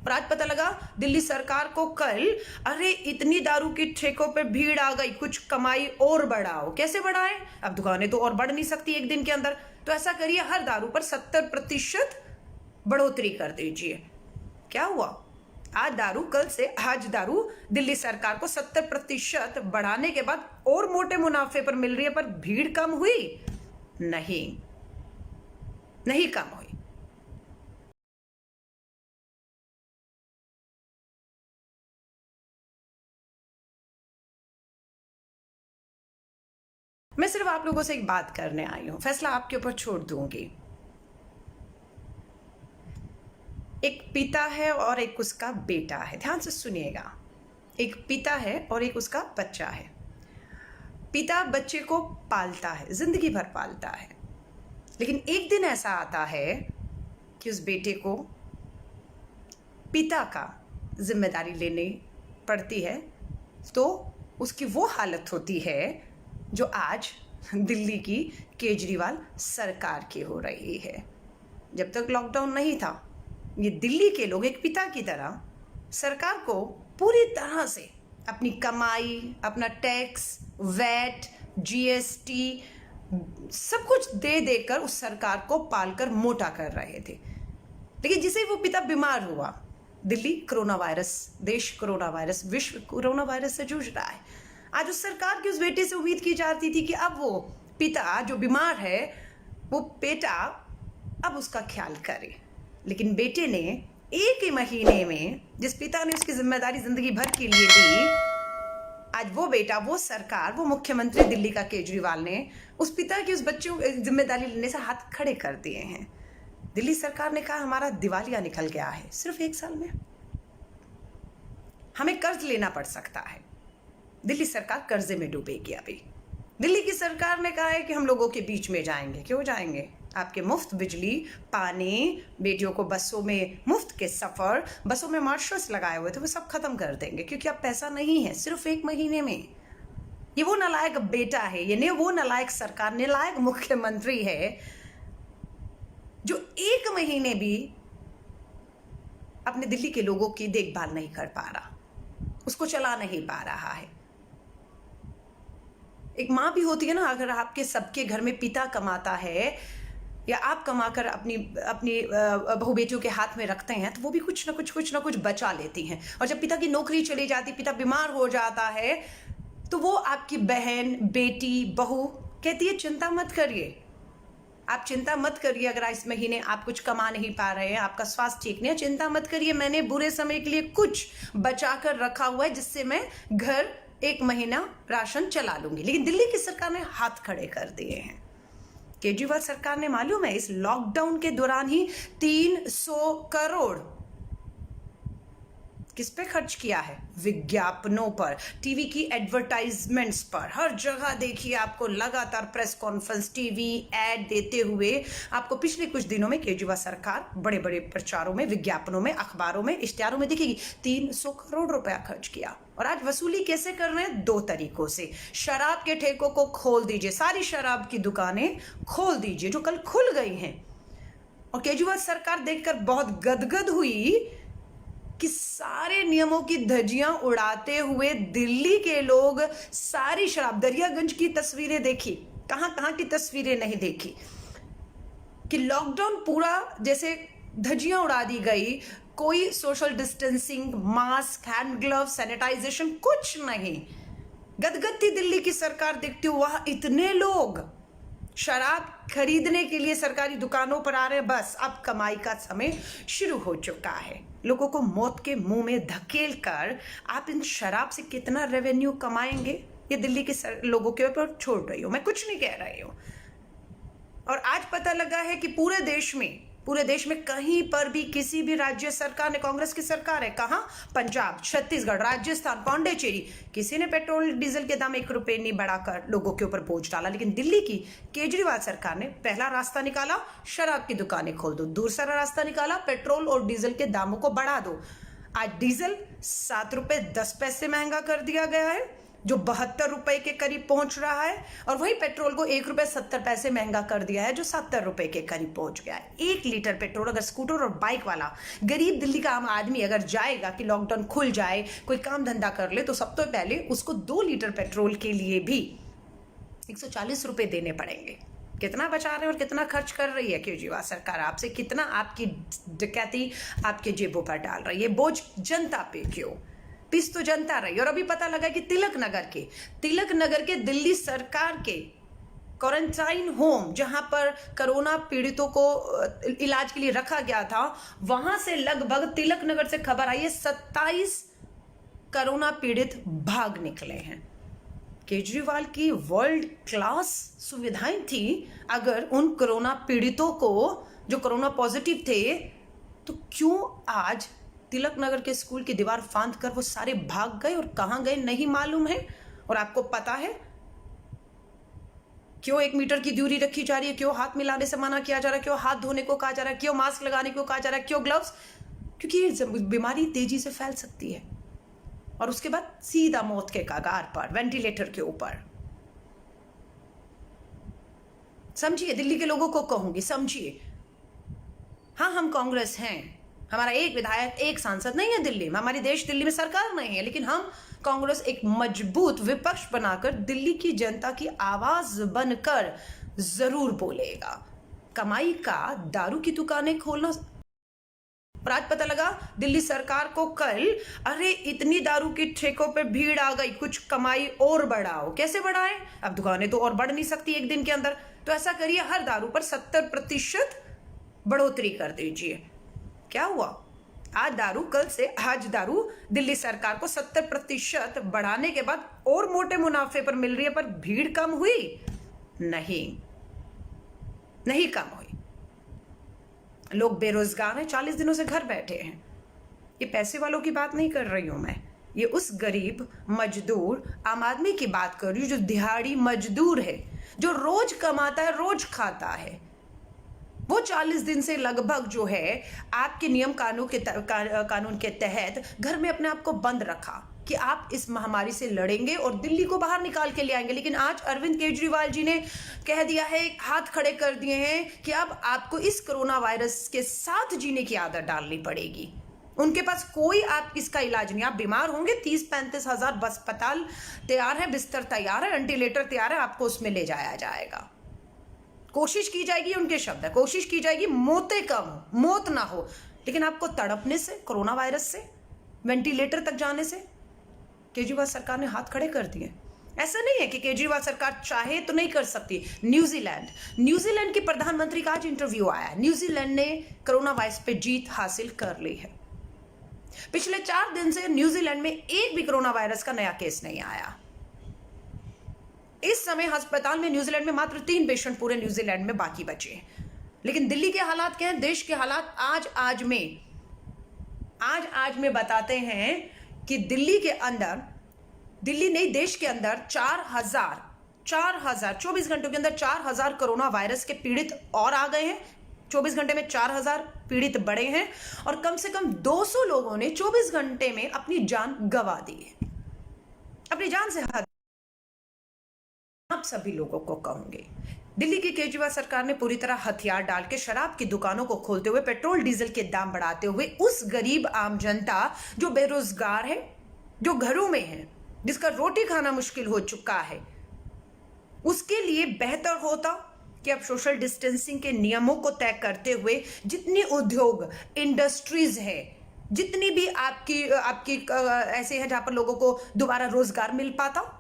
और आज पता लगा दिल्ली सरकार को कल, अरे इतनी दारू की ठेकों पे भीड़ आ गई, कुछ कमाई और बढ़ाओ। कैसे बढ़ाएं? अब दुकानें तो और बढ़ नहीं सकती एक दिन के अंदर, तो ऐसा करिए हर दारू पर 70% बढ़ोतरी कर दीजिए। क्या हुआ? आज दारू दिल्ली सरकार को 70% बढ़ाने के बाद और मोटे मुनाफे पर मिल रही है, पर भीड़ कम हुई? नहीं कम हुई। मैं सिर्फ आप लोगों से एक बात करने आई हूं, फैसला आपके ऊपर छोड़ दूंगी। एक पिता है और एक उसका बेटा है, ध्यान से सुनिएगा। एक पिता है और एक उसका बच्चा है। पिता बच्चे को पालता है, जिंदगी भर पालता है, लेकिन एक दिन ऐसा आता है कि उस बेटे को पिता का जिम्मेदारी लेनी पड़ती है, तो उसकी वो हालत होती है जो आज दिल्ली की केजरीवाल सरकार की हो रही है। जब तक लॉकडाउन नहीं था, ये दिल्ली के लोग एक पिता की तरह सरकार को पूरी तरह से अपनी कमाई, अपना टैक्स, वैट, जीएसटी सब कुछ दे देकर उस सरकार को पालकर मोटा कर रहे थे। लेकिन जिसे वो पिता बीमार हुआ, दिल्ली कोरोना वायरस, देश कोरोना वायरस, विश्व कोरोना वायरस से जूझ रहा है। आज उस सरकार की उस बेटे से उम्मीद की जाती थी कि अब वो पिता जो बीमार है, वो बेटा अब उसका ख्याल करे। लेकिन बेटे ने एक ही महीने में, जिस पिता ने उसकी जिम्मेदारी जिंदगी भर के लिए दी, आज वो बेटा, वो सरकार, वो मुख्यमंत्री दिल्ली का केजरीवाल ने उस पिता की उस बच्चे को जिम्मेदारी लेने से हाथ खड़े कर दिए हैं। दिल्ली सरकार ने कहा हमारा दिवालिया निकल गया है, सिर्फ 1 साल में हमें कर्ज लेना पड़ सकता है। दिल्ली सरकार कर्जे में डूबेगी। अभी दिल्ली की सरकार ने कहा है कि हम लोगों के बीच में जाएंगे। क्यों जाएंगे? आपके मुफ्त बिजली, पानी, बेटियों को बसों में मुफ्त के सफर, बसों में मार्शल्स लगाए हुए थे, वो सब खत्म कर देंगे, क्योंकि अब पैसा नहीं है। सिर्फ 1 महीने में ये वो नालायक बेटा है, ये नहीं वो नालायक सरकार, नालायक मुख्यमंत्री है जो 1 महीने भी अपने दिल्ली के लोगों की देखभाल नहीं कर पा रहा, उसको चला नहीं पा रहा है। एक माँ भी होती है ना, अगर आपके सबके घर में पिता कमाता है या आप कमाकर अपनी बहू बेटियों के हाथ में रखते हैं, तो वो भी कुछ ना कुछ बचा लेती हैं। और जब पिता की नौकरी चली जाती, पिता बीमार हो जाता है, तो वो आपकी बहन, बेटी, बहू कहती है चिंता मत करिए, आप चिंता मत करिए, अगर इस महीने आप कुछ कमा नहीं पा रहे हैं, आपका स्वास्थ्य ठीक नहीं है, चिंता मत करिए, मैंने बुरे समय के लिए कुछ बचा कर रखा हुआ है, जिससे मैं घर 1 महीना राशन चला लूंगी। लेकिन दिल्ली की सरकार ने हाथ खड़े कर दिए हैं। केजरीवाल सरकार ने, मालूम है, इस लॉकडाउन के दौरान ही 300 करोड़ किस पे खर्च किया है? विज्ञापनों पर, टीवी की एडवर्टाइजमेंट्स पर। हर जगह देखिए आपको लगातार प्रेस कॉन्फ्रेंस, टीवी एड देते हुए आपको पिछले कुछ दिनों में केजरीवाल सरकार बड़े बड़े प्रचारों में, विज्ञापनों में, अखबारों में, इश्तिहारों में दिखेगी। 300 करोड़ रुपया खर्च किया। और आज वसूली कैसे कर रहे हैं? 2 तरीकों से। शराब के ठेकों को खोल दीजिए, सारी शराब की दुकानें खोल दीजिए जो कल खुल गई हैं। और केजरीवाल सरकार देखकर बहुत गदगद हुई कि सारे नियमों की धज्जियां उड़ाते हुए दिल्ली के लोग सारी शराब, दरियागंज की तस्वीरें देखी, कहां की तस्वीरें नहीं देखी, कि लॉकडाउन पूरा जैसे धज्जियां उड़ा दी गई, कोई social distancing, mask, hand glove, sanitization कुछ नहीं। गदगद थी दिल्ली की सरकार देखती हुआ, वहां इतने लोग शराब खरीदने के लिए सरकारी दुकानों पर आ रहे हैं। बस अब कमाई का समय शुरू हो चुका है। लोगों को मौत के मुंह में धकेल कर आप इन शराब से कितना रेवेन्यू कमाएंगे, ये दिल्ली के लोगों के ऊपर छोड़ रही हूं, मैं कुछ नहीं कह रही हूं। और आज पता लगा है कि पूरे देश में कहीं पर भी किसी भी राज्य सरकार ने, कांग्रेस की सरकार है, कहां? पंजाब, छत्तीसगढ़, राजस्थान, पांडेचेरी, किसी ने पेट्रोल डीजल के दाम 1 रुपए नहीं बढ़ाकर लोगों के ऊपर बोझ डाला। लेकिन दिल्ली की केजरीवाल सरकार ने पहला रास्ता निकाला, शराब की दुकानें खोल दो। दूसरा रास्ता निकाला, पेट्रोल और डीजल के दामों को बढ़ा दो। आज डीजल 7 रुपए 10 पैसे महंगा कर दिया गया है, जो 72 रुपए के करीब पहुंच रहा है, और वही पेट्रोल को 1 रुपए 70 पैसे महंगा कर दिया है, जो 70 रुपए के करीब पहुंच गया है। 1 लीटर पेट्रोल अगर स्कूटर और बाइक वाला गरीब दिल्ली का आम आदमी अगर जाएगा कि लॉकडाउन खुल जाए, कोई काम धंधा कर ले, तो सबसे पहले उसको 2 लीटर पेट्रोल के लिए भी 140 रुपए देने पड़ेंगे। कितना बचा रहे हैं और कितना खर्च कर रही है केजरीवाल सरकार आपसे, कितना आपकी डकैती आपके जेबों पर डाल रही है। बोझ जनता पे क्यों? पिस तो जनता रही। और अभी पता लगा कि तिलक नगर के दिल्ली सरकार के क्वारंटाइन होम, जहां पर कोरोना पीड़ितों को इलाज के लिए रखा गया था, वहां से लगभग तिलक नगर से खबर आई है 27 कोरोना पीड़ित भाग निकले हैं। केजरीवाल की वर्ल्ड क्लास सुविधाएं थी, अगर उन कोरोना पीड़ितों को जो कोरोना पॉजिटिव थे, तो क्यों आज तिलक नगर के स्कूल की दीवार फांद कर वो सारे भाग गए और कहां गए नहीं मालूम है। और आपको पता है क्यों 1 मीटर की दूरी रखी जा रही है, क्यों हाथ मिलाने से मना किया जा रहा है, क्यों हाथ धोने को कहा जा रहा है, क्यों मास्क लगाने को कहा जा रहा है, क्यों ग्लव्स? क्योंकि ये बीमारी तेजी से फैल सकती है और उसके बाद सीधा मौत के कगार पर, वेंटिलेटर के ऊपर। समझिए, दिल्ली के लोगों को कहूंगी, समझिए। हाँ, हम कांग्रेस हैं, हमारा एक विधायक एक सांसद नहीं है दिल्ली में, हमारी देश दिल्ली में सरकार नहीं है, लेकिन हम कांग्रेस एक मजबूत विपक्ष बनाकर दिल्ली की जनता की आवाज बनकर जरूर बोलेगा। कमाई का दारू की दुकानें खोलना, और आज पता लगा दिल्ली सरकार को कल, अरे इतनी दारू की ठेकों पे भीड़ आ गई, कुछ कमाई और बढ़ाओ। कैसे बढ़ाएं? अब दुकानें तो और बढ़ नहीं सकती एक दिन के अंदर, तो ऐसा करिए हर दारू पर 70% बढ़ोतरी कर दीजिए। क्या हुआ? आज दारू दिल्ली सरकार को 70% बढ़ाने के बाद और मोटे मुनाफे पर मिल रही है, पर भीड़ कम हुई? नहीं कम हुई। लोग बेरोजगार हैं, 40 दिनों से घर बैठे हैं। ये पैसे वालों की बात नहीं कर रही हूं मैं, ये उस गरीब मजदूर आम आदमी की बात कर रही हूं, जो दिहाड़ी मजदूर है, जो रोज कमाता है, रोज खाता है। वो 40 दिन से लगभग जो है आपके नियम कानून के तहत घर में अपने आप को बंद रखा कि आप इस महामारी से लड़ेंगे और दिल्ली को बाहर निकाल के ले आएंगे। लेकिन आज अरविंद केजरीवाल जी ने कह दिया है, हाथ खड़े कर दिए हैं कि अब आपको इस कोरोना वायरस के साथ जीने की आदत डालनी पड़ेगी। उनके पास कोई आप इसका इलाज नहीं। आप बीमार होंगे, 30-35 हजार अस्पताल तैयार है, बिस्तर तैयार है, वेंटिलेटर तैयार है, आपको उसमें ले जाया जाएगा। कोशिश की जाएगी, उनके शब्द है, कोशिश की जाएगी मौतें कम हो, मौत ना हो, लेकिन आपको तड़पने से, कोरोना वायरस से, वेंटिलेटर तक जाने से केजरीवाल सरकार ने हाथ खड़े कर दिए। ऐसा नहीं है कि केजरीवाल सरकार चाहे तो नहीं कर सकती। न्यूजीलैंड के प्रधानमंत्री का आज इंटरव्यू आया। न्यूजीलैंड ने कोरोना वायरस पे जीत हासिल कर ली है। पिछले 4 दिन से न्यूजीलैंड में एक भी कोरोना वायरस का नया केस नहीं आया। इस समय अस्पताल में न्यूजीलैंड में मात्र 3 पेशेंट पूरे न्यूजीलैंड में बाकी बचे हैं। लेकिन दिल्ली के हालात क्या हैं, देश के हालात आज में बताते हैं कि दिल्ली नहीं, देश के अंदर 4,000 24 घंटों के अंदर 4,000 कोरोना वायरस के पीड़ित और आ गए हैं। 24 घंटे में 4,000 पीड़ित बढ़े हैं और कम से कम 200 लोगों ने 24 घंटे में अपनी जान गंवा दी है। अपनी जान से हाथ आप सभी लोगों को कहूंगे, दिल्ली की केजरीवाल सरकार ने पूरी तरह हथियार डाल के शराब की दुकानों को खोलते हुए, पेट्रोल डीजल के दाम बढ़ाते हुए उस गरीब आम जनता जो बेरोजगार है, जो घरों में है, जिसका रोटी खाना मुश्किल हो चुका है, उसके लिए बेहतर होता कि अब सोशल डिस्टेंसिंग के नियमों को तय करते हुए जितनी उद्योग इंडस्ट्रीज है, जितनी भी आपकी ऐसे है जहां पर लोगों को दोबारा रोजगार मिल पाता,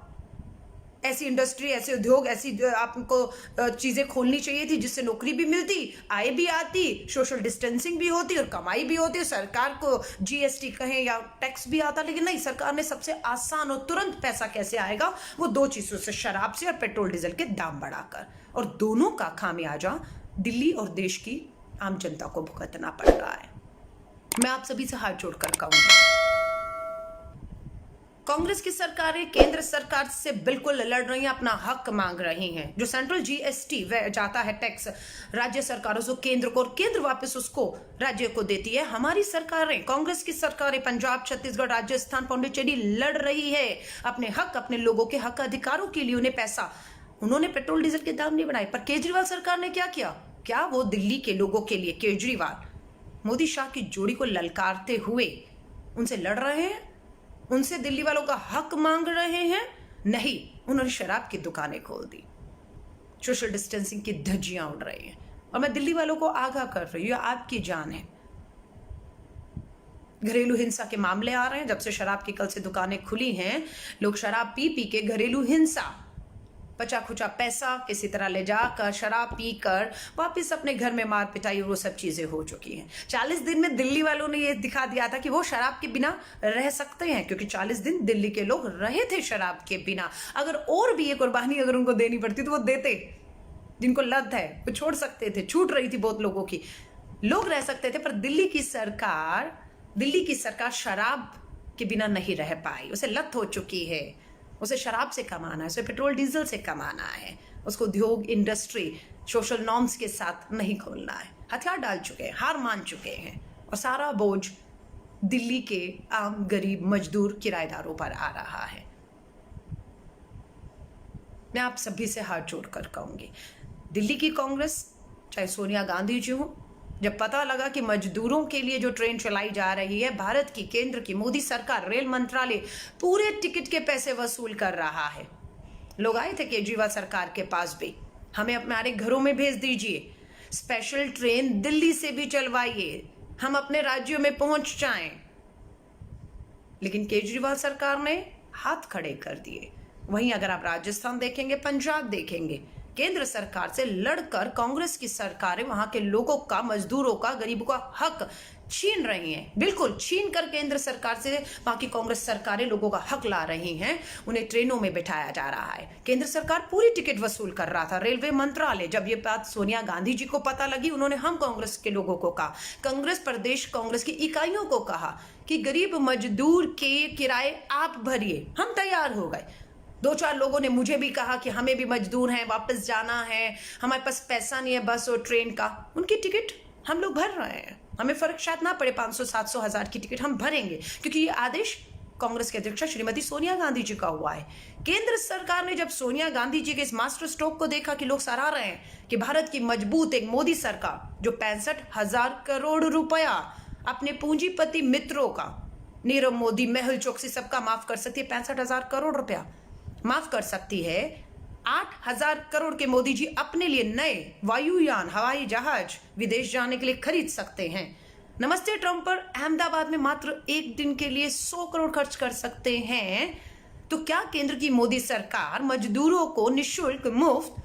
ऐसी इंडस्ट्री, ऐसे उद्योग, ऐसी आपको चीजें खोलनी चाहिए थी जिससे नौकरी भी मिलती, आय भी आती, सोशल डिस्टेंसिंग भी होती और कमाई भी होती, सरकार को जीएसटी कहें या टैक्स भी आता। लेकिन नहीं, सरकार ने सबसे आसान और तुरंत पैसा कैसे आएगा, वो 2 चीजों से, शराब से और पेट्रोल डीजल के दाम बढ़ाकर, और दोनों का खामियाजा दिल्ली और देश की आम जनता को भुगतना पड़ रहा है। मैं आप सभी से हाथ जोड़कर कहूंगा, कांग्रेस की सरकारें केंद्र सरकार से बिल्कुल लड़ रही हैं, अपना हक मांग रही हैं। जो सेंट्रल जीएसटी वह जाता है टैक्स राज्य सरकारों से केंद्र को, और केंद्र वापस उसको राज्य को देती है। हमारी सरकारें, कांग्रेस की सरकारें पंजाब, छत्तीसगढ़, राजस्थान, पांडिचेरी लड़ रही है अपने हक, अपने लोगों के हक अधिकारों के लिए। उन्हें पैसा, उन्होंने पेट्रोल डीजल के दाम नहीं बढ़ाए, पर केजरीवाल सरकार ने क्या किया? क्या वो दिल्ली के लोगों के लिए केजरीवाल मोदी शाह की जोड़ी को ललकारते हुए उनसे लड़ रहे हैं, उनसे दिल्ली वालों का हक मांग रहे हैं? नहीं, उन्होंने शराब की दुकानें खोल दी, सोशल डिस्टेंसिंग की धज्जियां उड़ रही हैं। और मैं दिल्ली वालों को आगाह कर रही हूं, आपकी जान है। घरेलू हिंसा के मामले आ रहे हैं। जब से शराब की कल से दुकानें खुली हैं, लोग शराब पी पी के घरेलू हिंसा, बचा खुचा पैसा किसी तरह ले जाकर शराब पीकर वापस अपने घर में मार पिटाई, वो सब चीजें हो चुकी हैं। 40 दिन में दिल्ली वालों ने ये दिखा दिया था कि वो शराब के बिना रह सकते हैं, क्योंकि 40 दिन दिल्ली के लोग रहे थे शराब के बिना। अगर और भी ये कुर्बानी अगर उनको देनी पड़ती तो वो देते। जिनको लत है वो छोड़ सकते थे, छूट रही थी बहुत लोगों की, लोग रह सकते थे। पर दिल्ली की सरकार शराब के बिना नहीं रह पाई। उसे लत हो चुकी है, उसे शराब से कमाना है, उसे पेट्रोल डीजल से कमाना है, उसको उद्योग, इंडस्ट्री, सोशल नॉर्म्स के साथ नहीं खोलना है। हथियार डाल चुके हैं, हार मान चुके हैं, और सारा बोझ दिल्ली के आम गरीब मजदूर किराएदारों पर आ रहा है। मैं आप सभी से हाथ जोड़कर कहूंगी, दिल्ली की कांग्रेस, चाहे सोनिया गांधी जी हो, जब पता लगा कि मजदूरों के लिए जो ट्रेन चलाई जा रही है, भारत की केंद्र की मोदी सरकार, रेल मंत्रालय पूरे टिकट के पैसे वसूल कर रहा है। लोग आए थे केजरीवाल सरकार के पास भी, हमें हमारे घरों में भेज दीजिए, स्पेशल ट्रेन दिल्ली से भी चलवाइए, हम अपने राज्यों में पहुंच जाएं। लेकिन केजरीवाल सरकार ने हाथ खड़े कर दिए। वहीं अगर आप राजस्थान देखेंगे, पंजाब देखेंगे, केंद्र सरकार से लड़कर कांग्रेस की सरकारें वहां के लोगों का, मजदूरों का, गरीबों का हक छीन रही हैं। बिल्कुल छीन कर केंद्र सरकार से वहां की कांग्रेस सरकारें लोगों का हक ला रही हैं। उन्हें ट्रेनों में बिठाया जा रहा है। केंद्र सरकार पूरी टिकट वसूल कर रहा था। रेलवे मंत्रालय, जब ये बात सोनिया गांधी जी को पता लगी, उन्होंने हम कांग्रेस के लोगों को कहा, कांग्रेस प्रदेश कांग्रेस की इकाइयों को कहा कि गरीब मजदूर के किराए आप भरिए। हम तैयार हो गए। 2-4 लोगों ने मुझे भी कहा कि हमें भी मजदूर हैं, वापस जाना है, हमारे पास पैसा नहीं है बस और ट्रेन का। उनकी टिकट हम लोग भर रहे हैं, हमें फर्क शायद ना पड़े, 500, 700, 1000 की टिकट हम भरेंगे, क्योंकि ये आदेश कांग्रेस के अध्यक्ष श्रीमती सोनिया गांधी जी का हुआ है। केंद्र सरकार ने जब सोनिया गांधी जी के इस मास्टर स्ट्रोक को देखा कि लोग सराह रहे हैं कि भारत की मजबूत एक मोदी सरकार, जो 65,000 करोड़ रुपया अपने पूंजीपति मित्रों का, नीरव मोदी, मेहुल चोकसी, सबका माफ कर सकती है। 65,000 करोड़ रुपया माफ कर सकती है। 8,000 करोड़ के मोदी जी अपने लिए नए वायुयान, हवाई जहाज विदेश जाने के लिए खरीद सकते हैं। नमस्ते ट्रंप पर अहमदाबाद में मात्र एक दिन के लिए 100 करोड़ खर्च कर सकते हैं। तो क्या केंद्र की मोदी सरकार मजदूरों को निःशुल्क मुफ्त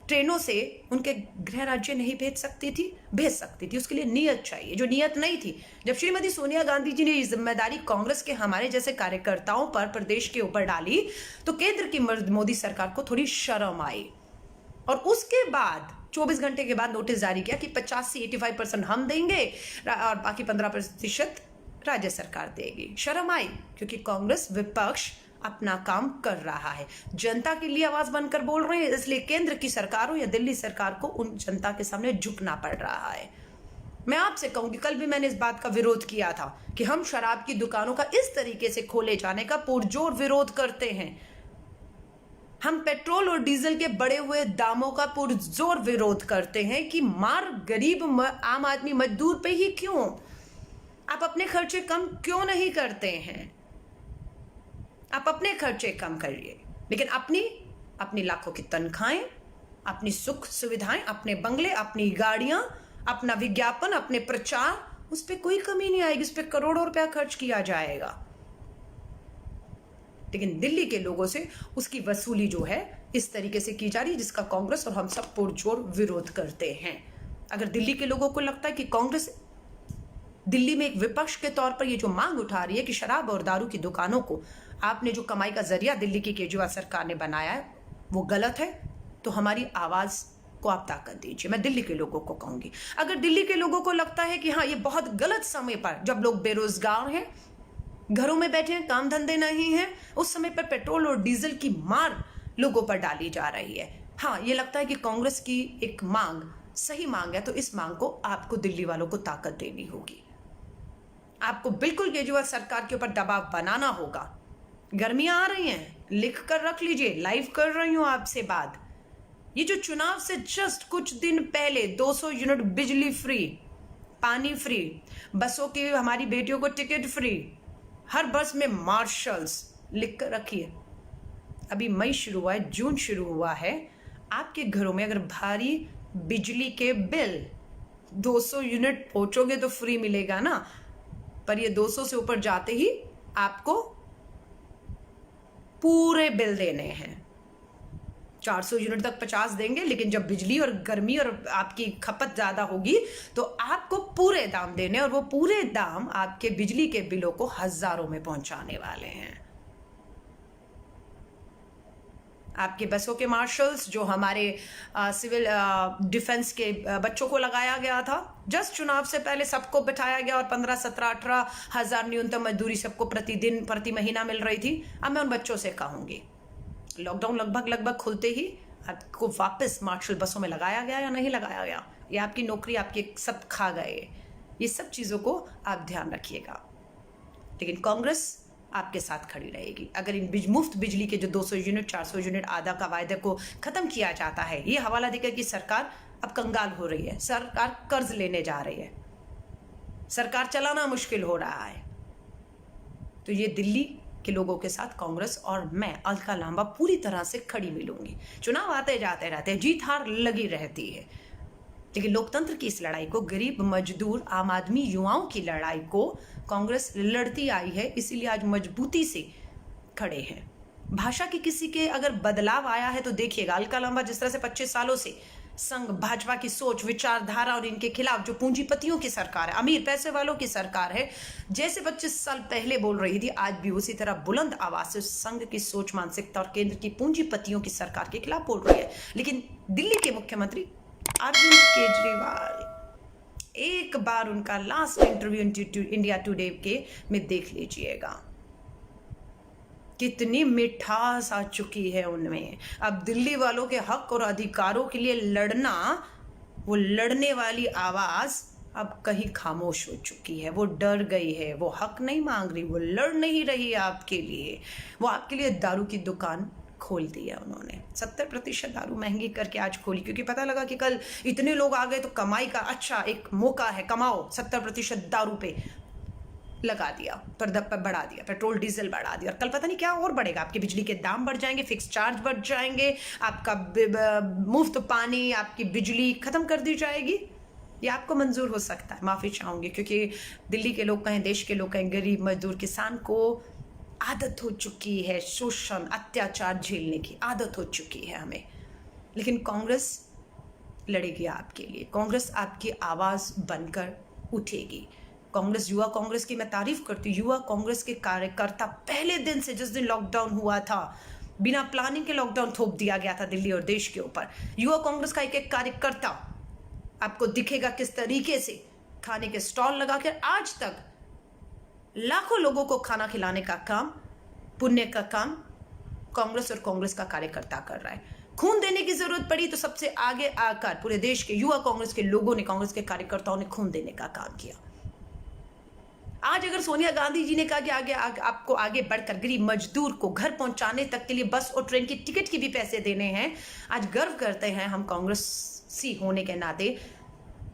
ट्रेनों से उनके गृह राज्य नहीं भेज सकती थी? भेज सकती थी। उसके लिए नियत चाहिए, जो नियत नहीं थी। जब श्रीमती सोनिया गांधी जी ने ये जिम्मेदारी कांग्रेस के हमारे जैसे कार्यकर्ताओं पर, प्रदेश के ऊपर डाली, तो केंद्र की मोदी सरकार को थोड़ी शर्म आई, और उसके बाद 24 घंटे के बाद नोटिस जारी किया कि 50 से 85% हम देंगे और बाकी 15% राज्य सरकार देगी। शर्म आई, क्योंकि कांग्रेस विपक्ष अपना काम कर रहा है, जनता के लिए आवाज बनकर बोल रहे हैं, इसलिए केंद्र की सरकारों या दिल्ली सरकार को उन जनता के सामने झुकना पड़ रहा है। मैं आपसे कहूंगी, कल भी मैंने इस बात का विरोध किया था कि हम शराब की दुकानों का इस तरीके से खोले जाने का पुरजोर विरोध करते हैं। हम पेट्रोल और डीजल के बढ़े हुए दामों का पुरजोर विरोध करते हैं कि मार गरीब आम आदमी मजदूर पे ही क्यों? आप अपने खर्चे कम क्यों नहीं करते हैं? आप अपने खर्चे कम करिए, लेकिन अपनी लाखों की तनख्वाहें, अपनी सुख सुविधाएं, अपने बंगले, अपनी गाड़ियां, अपना विज्ञापन, अपने प्रचार, उस पर कोई कमी नहीं आएगी। उस पर करोड़ों रुपया खर्च किया जाएगा, लेकिन दिल्ली के लोगों से उसकी वसूली जो है इस तरीके से की जा रही है, जिसका कांग्रेस और हम सब पुरजोर विरोध करते हैं। अगर दिल्ली के लोगों को लगता है कि कांग्रेस दिल्ली में एक विपक्ष के तौर पर ये जो मांग उठा रही है कि शराब और दारू की दुकानों को आपने जो कमाई का जरिया दिल्ली की केजरीवाल सरकार ने बनाया है वो गलत है, तो हमारी आवाज को आप ताकत दीजिए। मैं दिल्ली के लोगों को कहूंगी, अगर दिल्ली के लोगों को लगता है कि हाँ, ये बहुत गलत समय पर, जब लोग बेरोजगार हैं, घरों में बैठे हैं, काम धंधे नहीं है, उस समय पर पेट्रोल और डीजल की मार लोगों पर डाली जा रही है। हाँ, ये लगता है कि कांग्रेस की एक मांग सही मांग है, तो इस मांग को आपको दिल्ली वालों को ताकत देनी होगी। आपको बिल्कुल केजरीवाल सरकार के ऊपर दबाव बनाना होगा। गर्मियां आ रही हैं, लिख कर रख लीजिए, लाइव कर रही हूं आपसे बात। ये जो चुनाव से जस्ट कुछ दिन पहले 200 यूनिट बिजली फ्री, पानी फ्री, बसों की हमारी बेटियों को टिकट फ्री, हर बस में मार्शल्स, लिख कर रखिए। अभी मई शुरू हुआ है, जून शुरू हुआ है, आपके घरों में अगर भारी बिजली के बिल 200 यूनिट पहुंचोगे तो फ्री मिलेगा ना, पर ये 200 से ऊपर जाते ही आपको पूरे बिल देने हैं। 400 यूनिट तक 50 देंगे, लेकिन जब बिजली और गर्मी और आपकी खपत ज्यादा होगी तो आपको पूरे दाम देने, और वो पूरे दाम आपके बिजली के बिलों को हजारों में पहुंचाने वाले हैं। आपके बसों के मार्शल्स, जो हमारे सिविल डिफेंस के बच्चों को लगाया गया था, जस्ट चुनाव से पहले सबको बिठाया गया और 15, 17, 18 हजार न्यूनतम मजदूरी सबको प्रतिदिन प्रति महीना मिल रही थी। अब मैं उन बच्चों से कहूंगी, लॉकडाउन लगभग खुलते ही आपको वापस मार्शल बसों में लगाया गया या नहीं लगाया गया, ये आपकी नौकरी आपके सब खा गए। ये सब चीजों को आप ध्यान रखिएगा। लेकिन कांग्रेस आपके साथ खड़ी रहेगी। अगर इन मुफ्त बिजली के जो 200 यूनिट, 400 यूनिट आधा का वायदे को खत्म किया जाता है, ये हवाला देकर कि सरकार अब कंगाल हो रही है, सरकार कर्ज लेने जा रही है, सरकार चलाना मुश्किल हो रहा है, तो ये दिल्ली के लोगों के साथ कांग्रेस और मैं अलका लांबा पूरी तरह से खड़ी मिलूंगी। चुनाव आते जाते रहते हैं, जीत हार लगी रहती है, लेकिन लोकतंत्र की इस लड़ाई को, गरीब मजदूर आम आदमी युवाओं की लड़ाई को कांग्रेस लड़ती आई है, इसीलिए आज मजबूती से खड़े हैं। भाषा की किसी के अगर बदलाव आया है तो देखिएगा, अलका लांबा जिस तरह से 25 सालों से संघ भाजपा की सोच, विचारधारा और इनके खिलाफ, जो पूंजीपतियों की सरकार है, अमीर पैसे वालों की सरकार है, जैसे 25 साल पहले बोल रही थी, आज भी उसी तरह बुलंद आवाज से संघ की सोच, मानसिकता और केंद्र की पूंजीपतियों की सरकार के खिलाफ बोल रही है। लेकिन दिल्ली के मुख्यमंत्री अरविंद केजरीवाल, एक बार उनका लास्ट इंटरव्यू इंडिया टुडे के में देख लीजिएगा, कितनी मिठास आ चुकी है उनमें। अब दिल्ली वालों के हक और अधिकारों के लिए लड़ना, वो लड़ने वाली आवाज अब कहीं खामोश हो चुकी है, वो डर गई है, वो हक नहीं मांग रही, वो लड़ नहीं रही आपके लिए। वो आपके लिए दारू की दुकान खोल दी है उन्होंने, 70% दारू महंगी करके आज खोली, क्योंकि पता लगा कि कल इतने लोग आ गए तो कमाई का अच्छा एक मौका है, कमाओ। 70% दारू पे लगा दिया, पर बढ़ा दिया, पेट्रोल डीजल बढ़ा दिया, और कल पता नहीं क्या और बढ़ेगा। आपके बिजली के दाम बढ़ जाएंगे, फिक्स चार्ज बढ़ जाएंगे, आपका मुफ्त पानी, आपकी बिजली खत्म कर दी जाएगी। ये आपको मंजूर हो सकता है, माफी चाहूंगी, क्योंकि दिल्ली के लोग कहें, देश के लोग कहें, गरीब मजदूर किसान को आदत हो चुकी है शोषण, अत्याचार झेलने की आदत हो चुकी है हमें। लेकिन कांग्रेस लड़ेगी आपके लिए, कांग्रेस आपकी आवाज बनकर उठेगी। कांग्रेस, युवा कांग्रेस की मैं तारीफ करती हूँ। युवा कांग्रेस के कार्यकर्ता पहले दिन से, जिस दिन लॉकडाउन हुआ था, बिना प्लानिंग के लॉकडाउन थोप दिया गया था दिल्ली और देश के ऊपर, युवा कांग्रेस का एक एक कार्यकर्ता आपको दिखेगा किस तरीके से खाने के स्टॉल लगाकर आज तक लाखों लोगों को खाना खिलाने का काम, पुण्य का काम कांग्रेस और कांग्रेस का कार्यकर्ता कर रहा है। खून देने की जरूरत पड़ी तो सबसे आगे आकर पूरे देश के युवा कांग्रेस के लोगों ने, कांग्रेस के कार्यकर्ताओं ने खून देने का काम किया। आज अगर सोनिया गांधी जी ने कहा कि आपको आगे बढ़कर गरीब मजदूर को घर पहुंचाने तक के लिए बस और ट्रेन की टिकट के भी पैसे देने हैं, आज गर्व करते हैं हम कांग्रेसी होने के नाते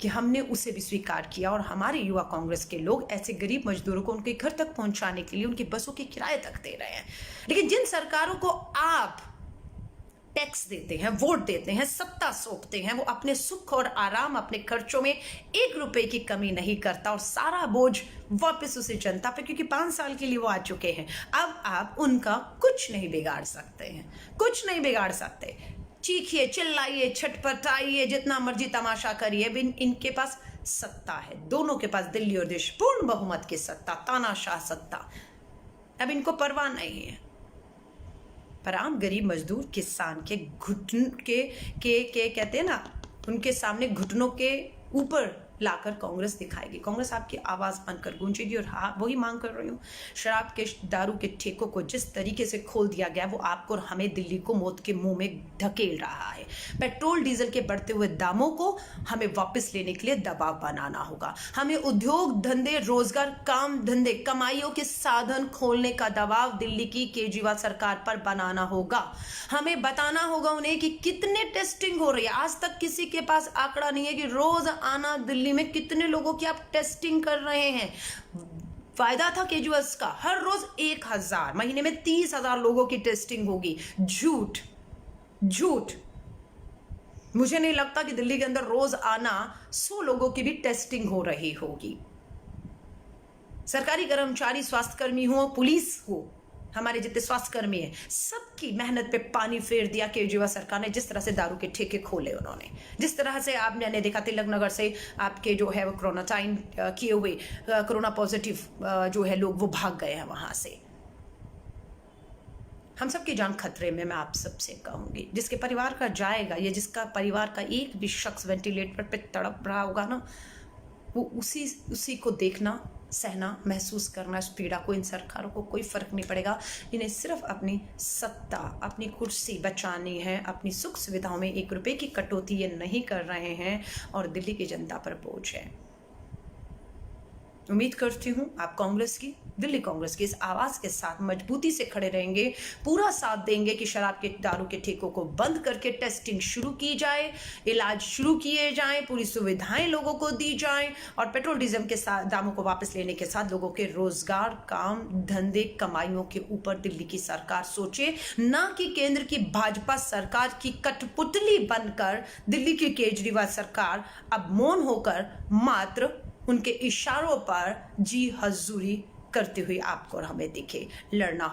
कि हमने उसे भी स्वीकार किया, और हमारे युवा कांग्रेस के लोग ऐसे गरीब मजदूरों को उनके घर तक पहुंचाने के लिए उनकी बसों के किराए तक दे रहे हैं। लेकिन जिन सरकारों को आप टैक्स देते हैं, वोट देते हैं, सत्ता सौंपते हैं, वो अपने सुख और आराम, अपने खर्चों में 1 रुपए की कमी नहीं करता, और सारा बोझ वापस उसे जनता पे, क्योंकि 5 साल के लिए वो आ चुके हैं। अब आप उनका कुछ नहीं बिगाड़ सकते हैं, कुछ नहीं बिगाड़ सकते। चीखिए, चिल्लाइए, छटपटाइए, जितना मर्जी तमाशा करिए, इनके पास सत्ता है, दोनों के पास, दिल्ली और देश, पूर्ण बहुमत की सत्ता, तानाशाह सत्ता। अब इनको परवाह नहीं है, पर आम गरीब मजदूर किसान के घुटन के कहते हैं ना, उनके सामने घुटनों के ऊपर लाकर कांग्रेस दिखाएगी। कांग्रेस आपकी आवाज बनकर गूंजेगी। और हाँ, वही मांग कर रही हूँ, शराब के दारू के ठेकों को जिस तरीके से खोल दिया गया वो आपको और हमें दिल्ली को मौत के मुंह में धकेल रहा है। पेट्रोल डीजल के बढ़ते हुए दामों को हमें वापस लेने के लिए दबाव बनाना होगा। हमें उद्योग धंधे, रोजगार, काम धंधे, कमाइयों के साधन खोलने का दबाव दिल्ली की केजरीवाल सरकार पर बनाना होगा। हमें बताना होगा उन्हें कि कितने टेस्टिंग हो रही है। आज तक किसी के पास आंकड़ा नहीं है कि रोज आना दिल्ली में कितने लोगों की आप टेस्टिंग कर रहे हैं। फायदा था केजरीवाल का, हर रोज 1000, महीने में 30,000 लोगों की टेस्टिंग होगी। झूठ झूठ। मुझे नहीं लगता कि दिल्ली के अंदर रोज आना 100 लोगों की भी टेस्टिंग हो रही होगी। सरकारी कर्मचारी, स्वास्थ्यकर्मी हो, पुलिस हो, हमारे जितने स्वास्थ्यकर्मी हैं, सबकी मेहनत पे पानी फेर दिया केजरीवाल सरकार ने। जिस तरह से दारू के ठेके खोले उन्होंने, जिस तरह से आपने देखा तिलक नगर से आपके जो है वो क्वारंटाइन किए हुए कोरोना पॉजिटिव जो है लोग वो भाग गए हैं वहां से। हम सबकी जान खतरे में, मैं आप सबसे कहूंगी। जिसके परिवार का जाएगा या जिसका परिवार का एक भी शख्स वेंटिलेटर पे तड़प रहा होगा ना, वो उसी को देखना, सहना, महसूस करना इस पीड़ा को। इन सरकारों को कोई फर्क नहीं पड़ेगा। इन्हें सिर्फ अपनी सत्ता, अपनी कुर्सी बचानी है। अपनी सुख सुविधाओं में 1 रुपए की कटौती ये नहीं कर रहे हैं और दिल्ली की जनता पर बोझ है। उम्मीद करती हूँ आप कांग्रेस की, दिल्ली कांग्रेस की इस आवाज के साथ मजबूती से खड़े रहेंगे, पूरा साथ देंगे कि शराब के, दारू के ठेकों को बंद करके टेस्टिंग शुरू की जाए, इलाज शुरू किए जाएं, पूरी सुविधाएं लोगों को दी जाएं और पेट्रोल डीजल के साथ दामों को वापस लेने के साथ लोगों के रोजगार, काम धंधे, कमाइयों के ऊपर दिल्ली की सरकार सोचे, ना कि केंद्र की भाजपा सरकार की कठपुतली बनकर दिल्ली की केजरीवाल सरकार अब मौन होकर मात्र उनके इशारों पर जी हजूरी करते हुए आपको और हमें दिखे। लड़ना हो